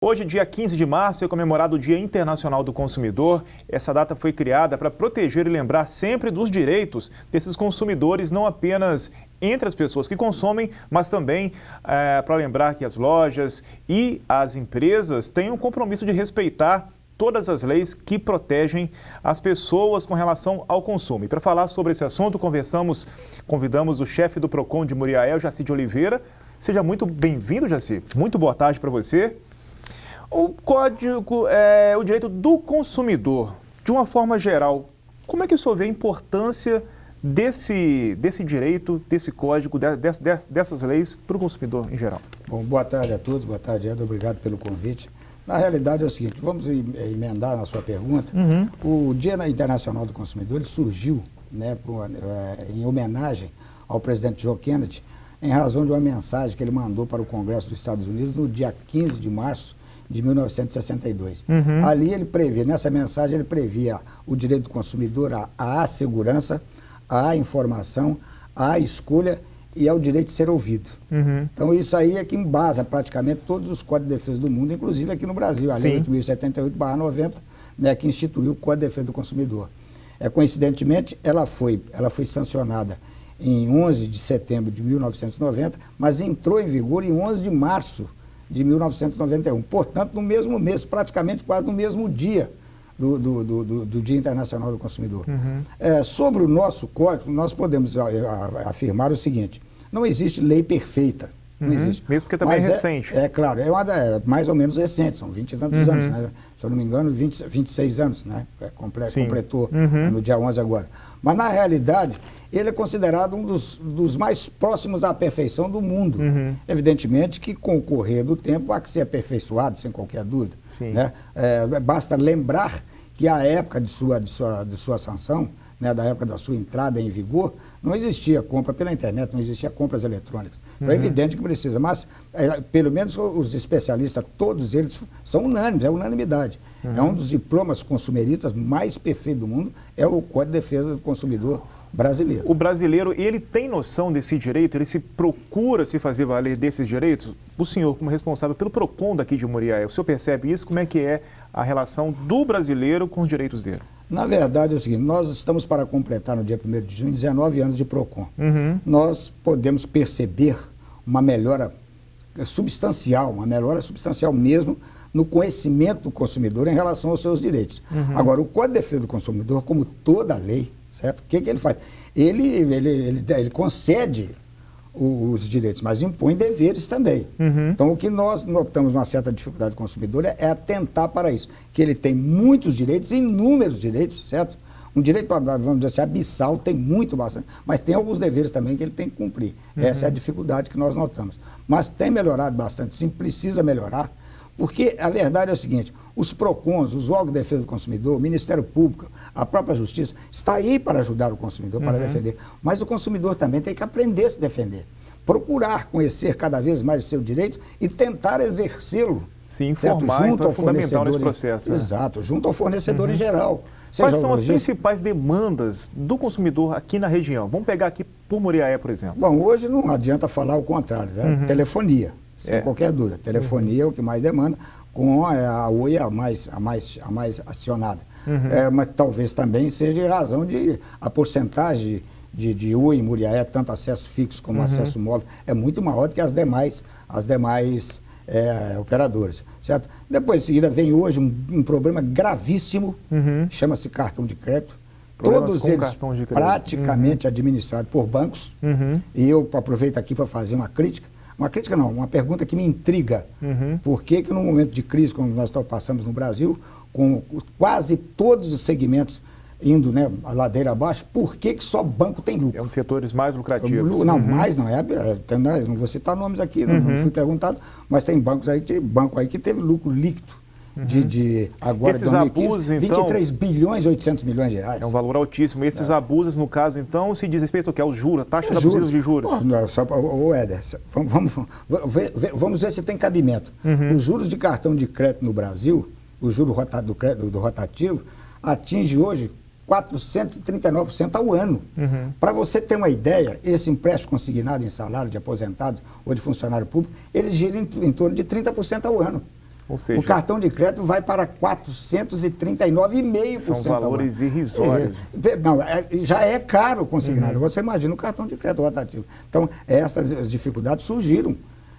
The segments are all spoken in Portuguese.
Hoje, dia 15 de março, é comemorado o Dia Internacional do Consumidor. Essa data foi criada para proteger e lembrar sempre dos direitos desses consumidores, não apenas entre as pessoas que consomem, mas também para lembrar que as lojas e as empresas têm um compromisso de respeitar todas as leis que protegem as pessoas com relação ao consumo. E para falar sobre esse assunto, convidamos o chefe do PROCON de Muriaé, o Jaci de Oliveira. Seja muito bem-vindo, Jaci. Muito boa tarde para você. O código é o direito do consumidor. De uma forma geral, como é que o senhor vê a importância desse direito, desse código, dessas leis para o consumidor em geral? Bom, boa tarde a todos, boa tarde, Ed, obrigado pelo convite. Na realidade é o seguinte, vamos emendar na sua pergunta. O Dia Internacional do Consumidor ele surgiu, né, em homenagem ao presidente John Kennedy, em razão de uma mensagem que ele mandou para o Congresso dos Estados Unidos no dia 15 de março de 1962. Ali ele previa, nessa mensagem ele previa o direito do consumidor à segurança, à informação, à escolha e ao direito de ser ouvido. Então isso aí é que embasa praticamente todos os códigos de defesa do mundo, inclusive aqui no Brasil, a Lei 8.078/90, né, que instituiu o Código de Defesa do Consumidor. Coincidentemente, ela foi sancionada em 11 de setembro de 1990, mas entrou em vigor em 11 de março de 1991. Portanto, no mesmo mês, praticamente quase no mesmo dia do Dia Internacional do Consumidor. Sobre o nosso código, nós podemos afirmar o seguinte: não existe lei perfeita. Não existe. Mesmo porque também é recente. Claro, é mais ou menos recente, são 20 e tantos anos, né? Se eu não me engano, 26 anos, né? Completou no dia 11 agora. Mas, na realidade, ele é considerado um dos mais próximos à perfeição do mundo. Evidentemente que, com o correr do tempo, há que ser aperfeiçoado, sem qualquer dúvida. Né? Basta lembrar que a época de sua sanção, né, da época da sua entrada em vigor, não existia compra pela internet, não existia compras eletrônicas. Então é evidente que precisa, mas pelo menos os especialistas, todos eles são unânimes, é unanimidade. É um dos diplomas consumeristas mais perfeitos do mundo, é o Código de Defesa do Consumidor brasileiro. O brasileiro, ele tem noção desse direito? Ele procura se fazer valer desses direitos? O senhor, como responsável pelo PROCON daqui de Muriaé, o senhor percebe isso? Como é que é a relação do brasileiro com os direitos dele? Na verdade é o seguinte, nós estamos para completar no dia 1º de junho 19 anos de PROCON. Nós podemos perceber uma melhora substancial mesmo no conhecimento do consumidor em relação aos seus direitos. Agora, o Código de Defesa do Consumidor, como toda lei, certo? O que ele faz? Ele concede os direitos, mas impõe deveres também. Então, o que nós notamos uma certa dificuldade do consumidor é atentar para isso, que ele tem muitos direitos, inúmeros direitos, certo? Um direito, vamos dizer assim, abissal, tem bastante, mas tem alguns deveres também que ele tem que cumprir. Essa é a dificuldade que nós notamos. Mas tem melhorado bastante, sim, precisa melhorar, porque a verdade é o seguinte: os PROCONs, os órgãos de defesa do consumidor, o Ministério Público, a própria Justiça, está aí para ajudar o consumidor, para defender. Mas o consumidor também tem que aprender a se defender. Procurar conhecer cada vez mais o seu direito e tentar exercê-lo. Se informar, junto ao fundamental nesse processo. Exato, junto ao fornecedor em geral. Quais são as principais demandas do consumidor aqui na região? Vamos pegar aqui por Muriaé, por exemplo. Bom, hoje não adianta falar o contrário, né? Telefonia, sem qualquer dúvida. Telefonia é o que mais demanda, com a Oi a mais acionada. Mas talvez também seja em razão de a porcentagem de Oi em Muriaé, tanto acesso fixo como acesso móvel, é muito maior do que as demais operadoras, certo? Depois, em seguida, vem hoje um problema gravíssimo, que chama-se cartão de crédito. Todos eles praticamente administrados por bancos. E eu aproveito aqui para fazer uma pergunta que me intriga. Por que no momento de crise, como nós passamos no Brasil, com quase todos os segmentos indo, né, a ladeira abaixo, por que só banco tem lucro? É um dos setores mais lucrativos. Não, mais não não vou citar nomes aqui, não fui perguntado, mas tem banco aí que teve lucro líquido de agora, esses 2015, abusos, 23 bilhões e 800 milhões de reais. É um valor altíssimo. Esses abusos, no caso, então, se diz respeito ao que? Ao juros, a taxa abusiva de juros. Éder, vamos ver se tem cabimento. Os juros de cartão de crédito no Brasil, o juro do rotativo, atinge hoje 439% ao ano. Para você ter uma ideia, esse empréstimo consignado em salário de aposentados ou de funcionário público, ele gira em torno de 30% ao ano. Ou seja, o cartão de crédito vai para 439,5%. São valores irrisórios. Não, já é caro o consignado. Agora você imagina o cartão de crédito rotativo. Então, essas dificuldades surgiram,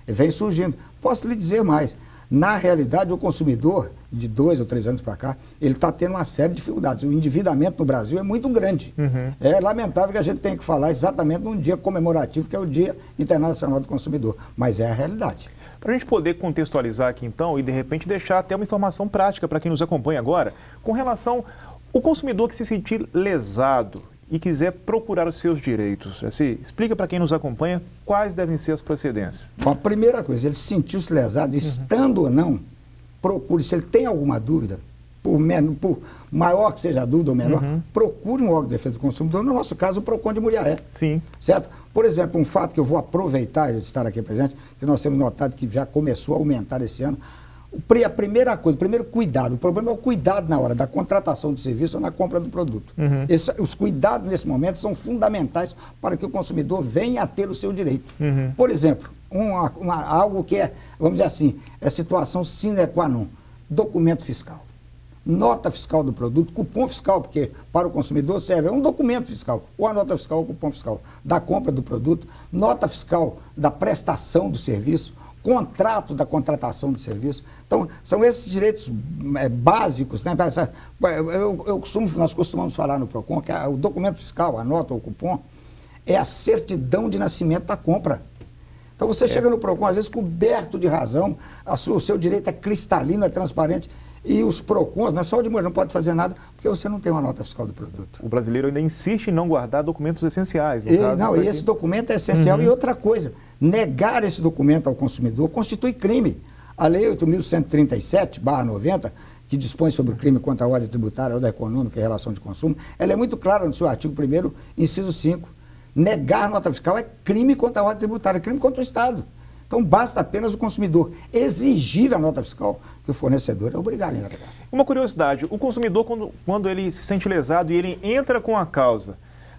vem surgindo. Posso lhe dizer mais. Na realidade, o consumidor, de 2 ou 3 anos para cá, ele está tendo uma série de dificuldades. O endividamento no Brasil é muito grande. É lamentável que a gente tenha que falar exatamente num dia comemorativo, que é o Dia Internacional do Consumidor. Mas é a realidade. Para a gente poder contextualizar aqui, então, e de repente deixar até uma informação prática para quem nos acompanha agora, com relação ao consumidor que se sentir lesado e quiser procurar os seus direitos. Assim, explica para quem nos acompanha quais devem ser as procedências. Bom, a primeira coisa, ele sentiu-se lesado, estando ou não, procure, se ele tem alguma dúvida, por maior que seja a dúvida ou menor, procure um órgão de defesa do consumidor, no nosso caso, o PROCON de Muriaé. Sim. Certo? Por exemplo, um fato que eu vou aproveitar de estar aqui presente, que nós temos notado que já começou a aumentar esse ano, a primeira coisa, o primeiro cuidado, o problema é o cuidado na hora da contratação do serviço ou na compra do produto. Os cuidados nesse momento são fundamentais para que o consumidor venha a ter o seu direito. Por exemplo, algo que é, vamos dizer assim, é situação sine qua non, documento fiscal. Nota fiscal do produto, cupom fiscal, porque para o consumidor serve, é um documento fiscal, ou a nota fiscal ou o cupom fiscal da compra do produto, nota fiscal da prestação do serviço, contrato da contratação de serviço. Então, são esses direitos básicos, né? Nós costumamos falar no PROCON que o documento fiscal, a nota ou o cupom, é a certidão de nascimento da compra. Então, você chega no PROCON, às vezes, coberto de razão, o seu direito é cristalino, é transparente, e os PROCONs, na saúde não pode fazer nada, porque você não tem uma nota fiscal do produto. O brasileiro ainda insiste em não guardar documentos essenciais. E esse documento é essencial. E outra coisa, negar esse documento ao consumidor constitui crime. A Lei 8.137/90, que dispõe sobre o crime contra a ordem tributária, a ordem econômica e relação de consumo, ela é muito clara no seu artigo 1º, inciso 5. Negar nota fiscal é crime contra a ordem tributária, é crime contra o Estado. Então, basta apenas o consumidor exigir a nota fiscal, que o fornecedor é obrigado a entregar. Uma curiosidade, o consumidor, quando ele se sente lesado e ele entra com a causa,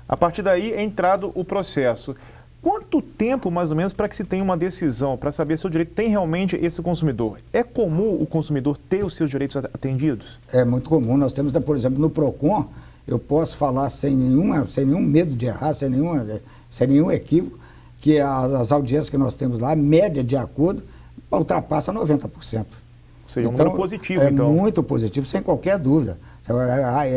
a partir daí é entrado o processo. Quanto tempo, mais ou menos, para que se tenha uma decisão, para saber se o direito tem realmente esse consumidor? É comum o consumidor ter os seus direitos atendidos? É muito comum. Nós temos, por exemplo, no PROCON, eu posso falar sem nenhum medo de errar, sem nenhum equívoco, que as audiências que nós temos lá, a média de acordo, ultrapassa 90%. Ou seja, um número positivo, então. É muito positivo, sem qualquer dúvida.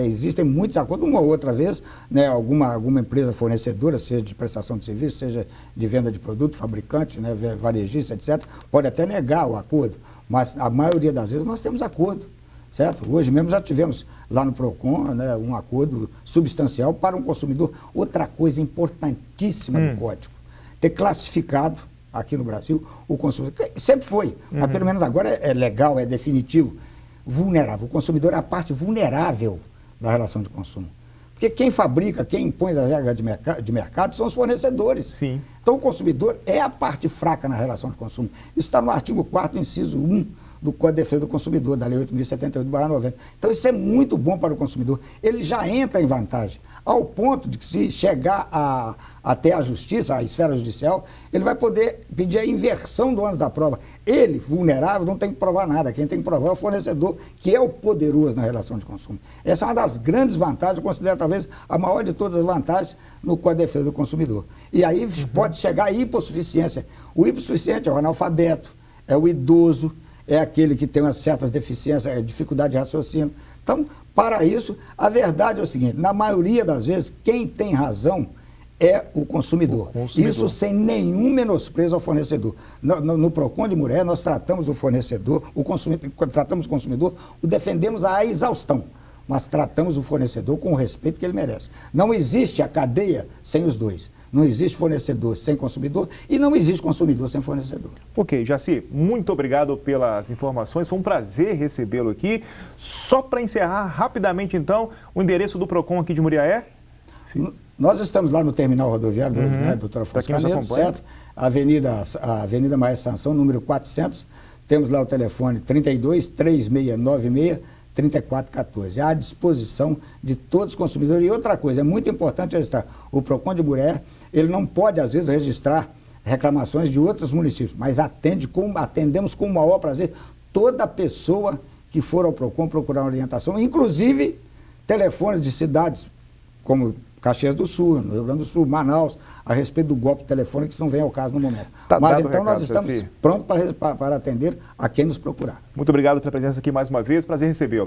Existem muitos acordos, uma ou outra vez, né, alguma empresa fornecedora, seja de prestação de serviço, seja de venda de produto, fabricante, né, varejista, etc., pode até negar o acordo, mas a maioria das vezes nós temos acordo. Certo? Hoje mesmo já tivemos lá no PROCON, né, um acordo substancial para um consumidor. Outra coisa importantíssima do Código, ter classificado aqui no Brasil o consumidor, sempre foi, mas pelo menos agora é legal, é definitivo, vulnerável. O consumidor é a parte vulnerável da relação de consumo. Porque quem fabrica, quem impõe as regras de mercado são os fornecedores. Sim. Então o consumidor é a parte fraca na relação de consumo. Isso está no artigo 4º, inciso 1 do Código de Defesa do Consumidor, da Lei 8.078/90. Então isso é muito bom para o consumidor. Ele já entra em vantagem, ao ponto de que se chegar até a justiça, a esfera judicial, ele vai poder pedir a inversão do ônus da prova. Ele, vulnerável, não tem que provar nada. Quem tem que provar é o fornecedor, que é o poderoso na relação de consumo. Essa é uma das grandes vantagens, eu considero talvez a maior de todas as vantagens no Código de Defesa do Consumidor. E aí pode chegar a hipossuficiência. O hipossuficiente é o analfabeto, é o idoso, é aquele que tem umas certas deficiências, dificuldade de raciocínio. Então, para isso, a verdade é o seguinte, na maioria das vezes, quem tem razão é o consumidor. Isso sem nenhum menosprezo ao fornecedor. No PROCON de Muriaé, nós tratamos o fornecedor, tratamos o consumidor, o defendemos à exaustão, mas tratamos o fornecedor com o respeito que ele merece. Não existe a cadeia sem os dois. Não existe fornecedor sem consumidor e não existe consumidor sem fornecedor. Ok, Jaci, muito obrigado pelas informações. Foi um prazer recebê-lo aqui. Só para encerrar rapidamente, então, o endereço do PROCON aqui de Muriaé? Nós estamos lá no terminal rodoviário, né, doutora Afonso Canedo, certo? A Avenida Maestro Sansão, número 400. Temos lá o telefone 32 3696 3414, à disposição de todos os consumidores. E outra coisa, é muito importante registrar, o PROCON de Muriaé, ele não pode, às vezes, registrar reclamações de outros municípios, mas atendemos com o maior prazer toda pessoa que for ao PROCON procurar uma orientação, inclusive telefones de cidades como Caxias do Sul, no Rio Grande do Sul, Manaus, a respeito do golpe telefônico, que não vem ao caso no momento. Tá Mas dado o então recado, nós estamos Ceci. prontos para atender a quem nos procurar. Muito obrigado pela presença aqui mais uma vez, prazer recebê-lo.